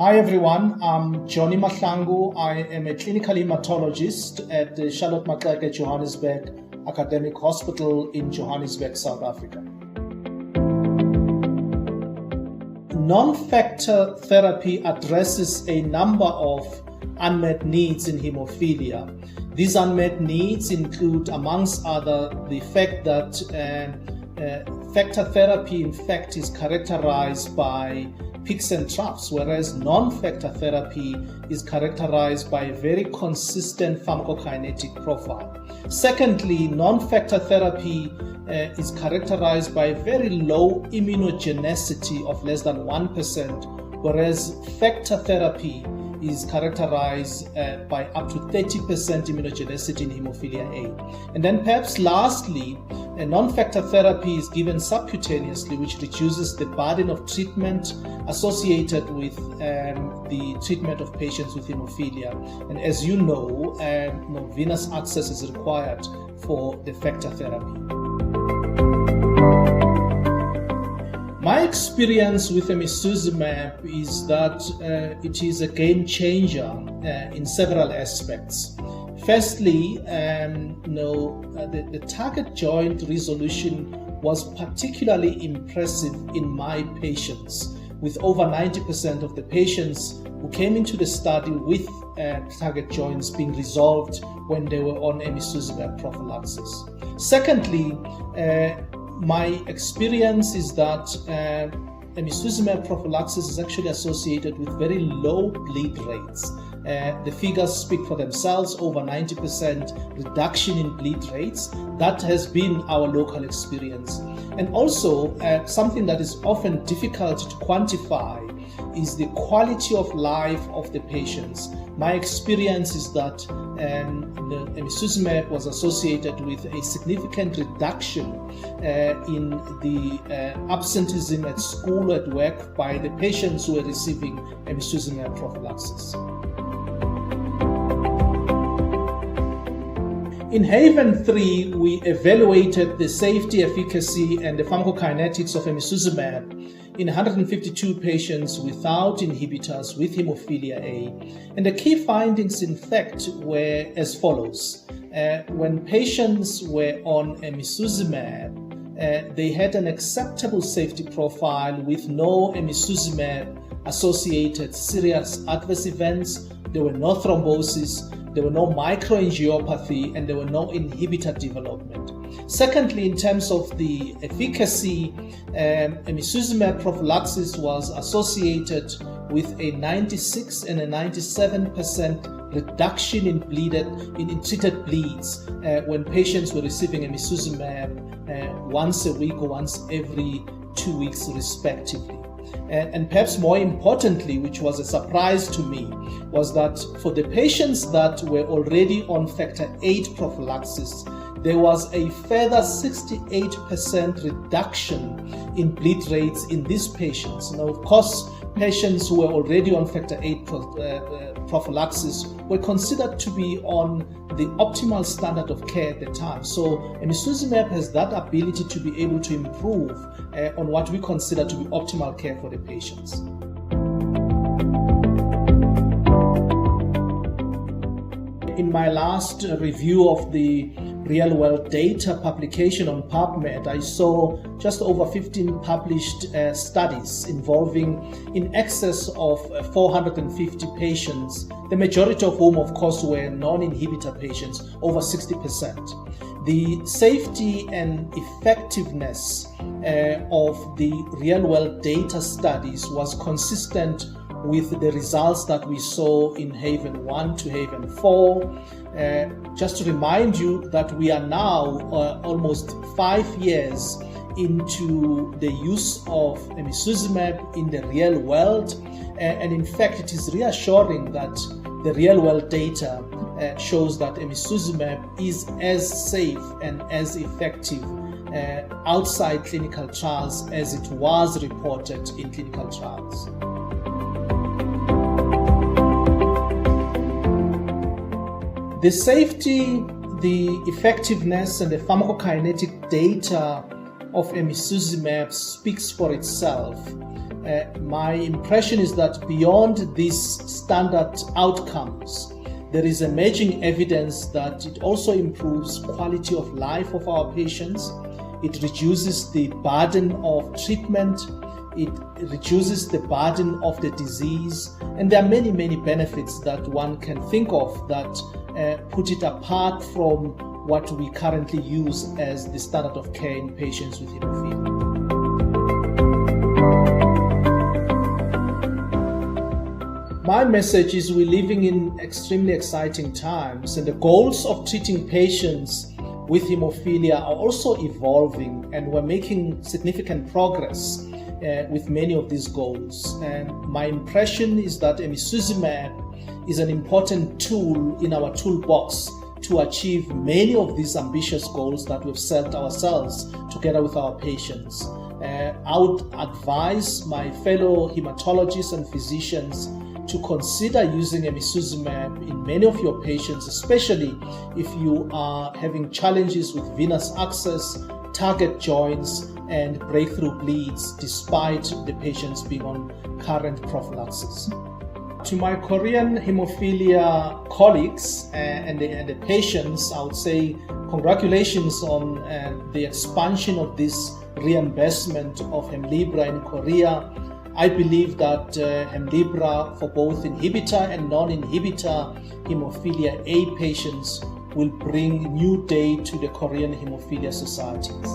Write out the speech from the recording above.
Hi everyone, I'm Johnny Mahlangu. I am a clinical hematologist at the Charlotte Maxeke Johannesburg Academic Hospital in Johannesburg, South Africa. Non-factor therapy addresses a number of unmet needs in hemophilia. These unmet needs include, amongst other, the fact that factor therapy in fact is characterized by peaks and troughs, whereas non-factor therapy is characterized by a very consistent pharmacokinetic profile. Secondly, non-factor therapy is characterized by very low immunogenicity of less than 1%, whereas factor therapy is characterized by up to 30% immunogenicity in hemophilia A. And then perhaps lastly, a non-factor therapy is given subcutaneously, which reduces the burden of treatment associated with the treatment of patients with hemophilia. And as you know, venous access is required for the factor therapy. My experience with emicizumab is that it is a game changer in several aspects. Firstly, the target joint resolution was particularly impressive in my patients, with over 90% of the patients who came into the study with target joints being resolved when they were on emicizumab prophylaxis. Secondly, my experience is that emicizumab prophylaxis is actually associated with very low bleed rates. The figures speak for themselves, over 90% reduction in bleed rates. That has been our local experience. And also, something that is often difficult to quantify is the quality of life of the patients. My experience is that emicizumab was associated with a significant reduction in the absenteeism at school, at work, by the patients who were receiving emicizumab prophylaxis. In HAVEN 3, we evaluated the safety, efficacy, and the pharmacokinetics of emicizumab in 152 patients without inhibitors with hemophilia A. And the key findings, in fact, were as follows. When patients were on emicizumab, they had an acceptable safety profile with no emicizumab-associated serious adverse events. There were no thrombosis, there were no microangiopathy, and there were no inhibitor development. Secondly, in terms of the efficacy, emicizumab prophylaxis was associated with a 96 and a 97% reduction in treated bleeds when patients were receiving emicizumab once a week or once every 2 weeks respectively. And perhaps more importantly, which was a surprise to me, was that for the patients that were already on factor 8 prophylaxis, there was a further 68% reduction in bleed rates in these patients. Now, of course, patients who were already on factor 8 prophylaxis were considered to be on the optimal standard of care at the time. So emicizumab has that ability to be able to improve on what we consider to be optimal care for the patients. In my last review of the real-world data publication on PubMed, I saw just over 15 published studies involving in excess of 450 patients, the majority of whom, of course, were non-inhibitor patients, over 60%. The safety and effectiveness of the real-world data studies was consistent with the results that we saw in HAVEN 1 to HAVEN 4. Just to remind you that we are now almost 5 years into the use of emicizumab in the real world, and in fact it is reassuring that the real world data shows that emicizumab is as safe and as effective outside clinical trials as it was reported in clinical trials. The safety, the effectiveness, and the pharmacokinetic data of emicizumab speaks for itself. my impression is that beyond these standard outcomes, there is emerging evidence that it also improves quality of life of our patients. It reduces the burden of treatment. It reduces the burden of the disease. And there are many, many benefits that one can think of that put it apart from what we currently use as the standard of care in patients with hemophilia. My message is we're living in extremely exciting times, and the goals of treating patients with hemophilia are also evolving, and we're making significant progress with many of these goals. And my impression is that emicizumab is an important tool in our toolbox to achieve many of these ambitious goals that we've set ourselves together with our patients. I would advise my fellow hematologists and physicians to consider using emicizumab in many of your patients, especially if you are having challenges with venous access, target joints, and breakthrough bleeds, despite the patients being on current prophylaxis. To my Korean hemophilia colleagues and the patients, I would say congratulations on the expansion of this reimbursement of 헴리브라 in Korea. I believe that 헴리브라 for both inhibitor and non-inhibitor hemophilia A patients will bring new day to the Korean hemophilia societies.